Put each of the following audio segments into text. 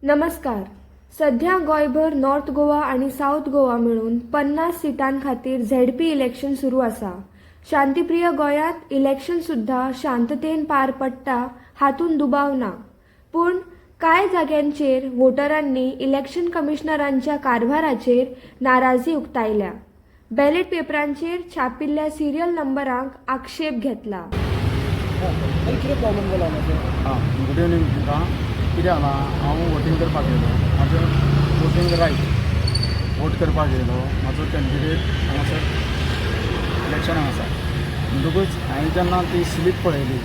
नमस्कार. सध्या गोंयभर नॉर्थ गोवा आणि साऊथ गोवा मिळून 50 सिटां खातीर झेडपी इलेक्शन सुरू आसा. शांतीप्रिय गोंयांत इलेक्शन सुद्धा शांततेन पार पडटा हातून दुबाव ना. पूण कांय जाग्यांचेर वोटरांनी इलेक्शन कमिशनरांच्या कारभाराचेर नाराजी उक्तायल्या. बॅलेट पेपरांचेर छापिल्ल्या सिरियल नंबरांक आक्षेप घेतला. कितें प्रॉब्लम जाला गुड इवनिंग तुमकां. कितें जाला, हांव वोटींग करपाक येयलो. म्हाजो वोटींग रायट, वोट करपाक येयलो. म्हाजो कॅन्डिडेट हांगासर इलेक्शनाक आसा. म्हणटकूच हांवें जेन्ना ती स्लीप पळयली,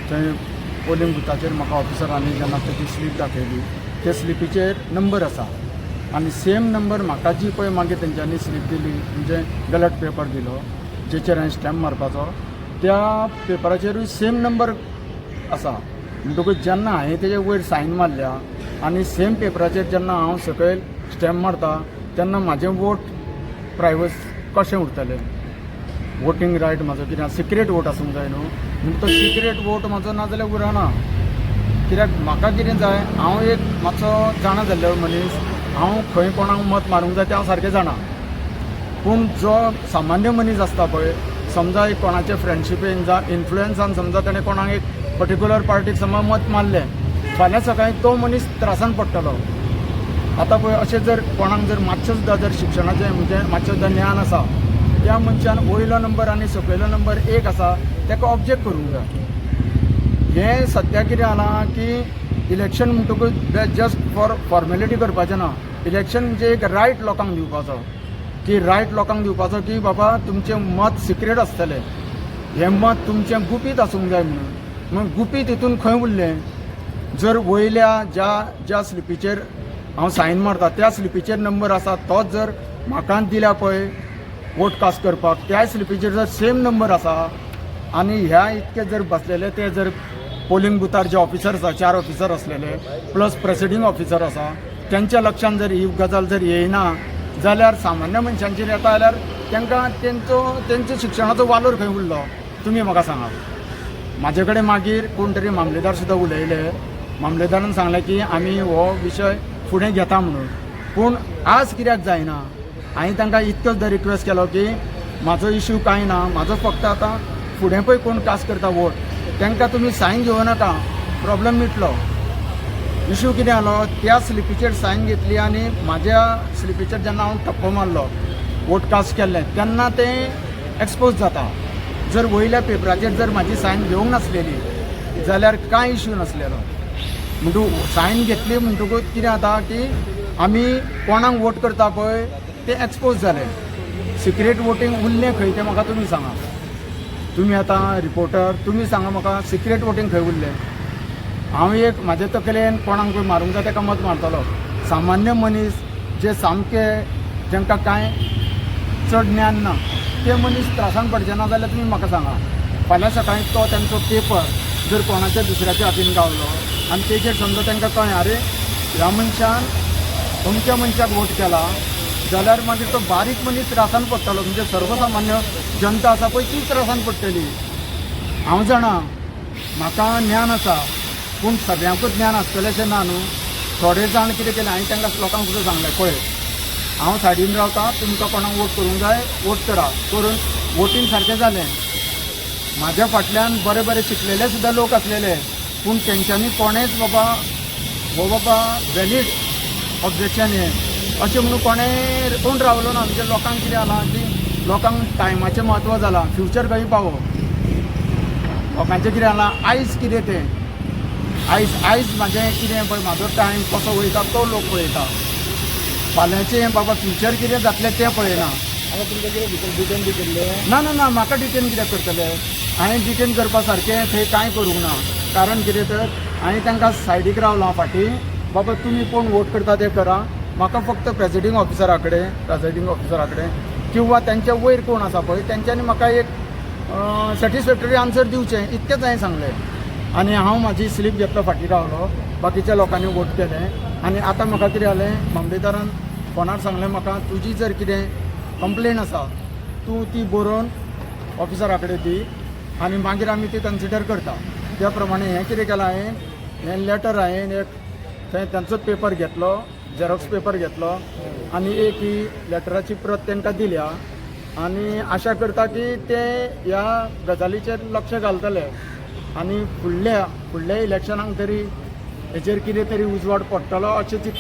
थंय पोलिंग बुथाचेर म्हाका ऑफिसरांनी जेन्ना तेची स्लीप दाखयली, ते स्लिपीचेर नंबर आसा आनी सेम नंबर म्हाका जी पळय मागीर तेंच्यांनी स्लीप दिली, म्हणजे बॅलेट पेपर दिलो जेचेर हांवें स्टॅम्प मारपाचो, त्या पेपराचेरूय सेम नंबर आसा. म्हणटकूच जेन्ना हांवें तेजे वयर सायन मारल्या आनी सेम पेपराचेर जेन्ना हांव सकयल स्टॅम्प मारता तेन्ना म्हाजें वोट प्रायवस कशें उरतलें. वोटींग रायट म्हाजो कितें सिक्रेट वोट आसूंक जाय न्हू. म्हणटा तो सिक्रेट वोट म्हाजो ना जाल्यार उरना. कित्याक म्हाका कितें जाय, हांव एक मातसो जाणा जाल्लो मनीस, हांव खंय कोणाक मत मारूंक जाय तें हांव सारकें जाणा. पूण जो सामान्य मनीस आसता पळय, समजा एक कोणाचे फ्रेंडशिपेन जावं इन्फ्लुएन्सान समजा ताणें कोणाक एक पर्टिक्युलर पार्टीक समज मत मारलें, फाल्यां सकाळीं तो मनीस त्रासान पडटलो. आतां पळय अशें जर कोणाक जर मातशें सुद्दां जर शिक्षणाचें म्हणजे मातशें सुद्दां ज्ञान आसा, त्या मनशान वयलो नंबर आनी सकयलो नंबर एक आसा ताका ऑब्जेक्ट करूंक जाय. हें सद्या कितें जालां की इलेक्शन म्हणटकूच जस्ट फॉर फॉर्मेलिटी करपाचें ना. इलेक्शन म्हणजे एक रायट लोकांक दिवपाचो, की रायट लोकांक दिवपाचो की बाबा तुमचें मत सिक्रेट आसतलें, हें मत तुमचें गुपीत आसूंक जाय म्हणून. मग गुपीत हितून खंय उरलें. जर वयल्या ज्या स्लिपीचेर हांव सायन मारता त्या स्लिपीचेर नंबर आसा, तोच जर म्हाका दिल्या पळय वोट कास्ट करपाक, त्या स्लिपीचेर जर सेम नंबर आसा आनी ह्या इतके जर बसलेले ते जर पोलिंग बुथार जे ऑफिसर आसा, 4 ऑफिसर असलेले प्लस प्रेसिडींग ऑफिसर आसा, त्यांच्या लक्षान जर ही गजाल जर येयना जाल्यार सामान्य मनशांचेर येता जाल्यार तांकां तेंचो शिक्षणाचो वालोर खंय उरलो तुमी म्हाका सांगा. म्हाजे कडेन मागीर कोण तरी मामलेदार सुद्दां उलयले. मामलेदारान सांगलें की आमी हो विशय फुडें घेता म्हणून. पूण आज कित्याक जायना, हांवें तांकां इतकोच रिक्वेस्ट केलो की म्हाजो इश्यू कांय ना, म्हाजो फक्त आतां फुडें पळय कोण कास्ट करता वोट तांकां तुमी सायन घेवं नाका, प्रॉब्लेम मिटलो. इश्यू कितें जालो, त्या स्लिपीचेर सायन घेतली आनी म्हाज्या स्लिपीचेर जेन्ना हांव टप्पो मारलो वोट कास्ट केल्लें तेन्ना तें एक्सपोज जाता. जर वयल्या पेपराचेर जर म्हाजी सायन घेवंक नासलेली जाल्यार कांय इश्यू नासलेलो. म्हणटूच सायन घेतली म्हणटकूच कितें जाता की आमी कोणाक वोट करता पळय तें एक्सपोज जालें. सिक्रेट वोटींग उरलें खंय तें म्हाका तुमी सांगा. तुमी आतां रिपोर्टर, तुमी सांगा म्हाका सिक्रेट वोटींग खंय उरलें. हांव एक म्हाजे तकलेन कोणाक पळय मारूंक जाय ताका मत मारतलो. सामान्य मनीस जे सामके जांकां कांय चड ज्ञान ना ते मनीस त्रासान पडचे ना जाल्यार तुमी म्हाका सांगा. फाल्यां सकाळीं तो तांचो पेपर जर कोणाच्या दुसऱ्याच्या हातीन गावलो आनी तेजेर समजा तांकां कळ्ळें अरे ह्या मनशान अमक्या मनशाक वोट केला जाल्यार मागीर तो बारीक मनीस त्रासान पडटलो, म्हणजे सर्वसामान्य जनता आसा पळय ती त्रासान पडटली. हांव जाणा, म्हाका ज्ञान आसा, पूण सगळ्यांकूच ज्ञान आसतलेंशें ना न्हू. थोडे जाण कितें केलें, हांवें तांकां लोकांक सुद्दां सांगलें पळय हांव सायडीन रावता, तुमकां कोणाक वोट करूंक जाय वोट करा. करून वोटींग सारकें जालें. म्हाज्या फाटल्यान बरे बरे शिकलेले सुद्दां लोक आसलेले, पूण तेंच्यांनी कोणेंच बाबा वॅलीड ऑब्जेक्शन हें अशें म्हणून कोण रावलो ना. म्हणजे लोकांक कितें जालां की लोकांक टायमाचें म्हत्व जालां, फ्युचर खंय पावो. लोकांचें कितें जालां, आयज कितें तें आयज म्हाजें कितें पळय म्हाजो टायम कसो वयता तो लोक पळयता. फाल्यांचें बाबा फ्युचर कितें जातलें तें पळयना. आतां तुमकां कितें डिटेन बी केल्लें ना म्हाका डिटेन कित्याक करतले. हांवें डिटेन करपा सारकें थंय कांय करूंक ना. कारण कितें तर हांवें तांकां सायडीक रावलां फाटीं, बाबा तुमी कोण वोट करता तें करा, म्हाका फक्त प्रेसिडींग ऑफिसरा कडेन किंवा त्यांच्या वयर कोण आसा पळय तेंच्यांनी म्हाका एक सॅटिस्फॅक्टरी आन्सर दिवचें इतकेंच हांवें सांगलें. आनी हांव म्हाजी स्लीप घेतलो फाटीं रावलो, बाकीच्या लोकांनी वोट केलें. आनी आतां म्हाका कितें जालें, मामलेदारान फोनार सांगलें म्हाका तुजी जर कितें कंप्लेन आसा तूं ती बरोवन ऑफिसरा कडेन दी आनी मागीर आमी ती कन्सिडर करता. त्या प्रमाणे हें कितें केलां हांवें लेटर हांवें एक थंय त्यांचोच पेपर घेतलो, झेरॉक्स पेपर घेतलो आणि एक ही लेटराची प्रत तांकां दिल्या आणि आशा करता की ते ह्या गजालीचेर लक्ष घालतले आणि फुडल्या इलेक्शनाक तरी हेचेर कितें तरी उजवाड पडटलो अशें चिंत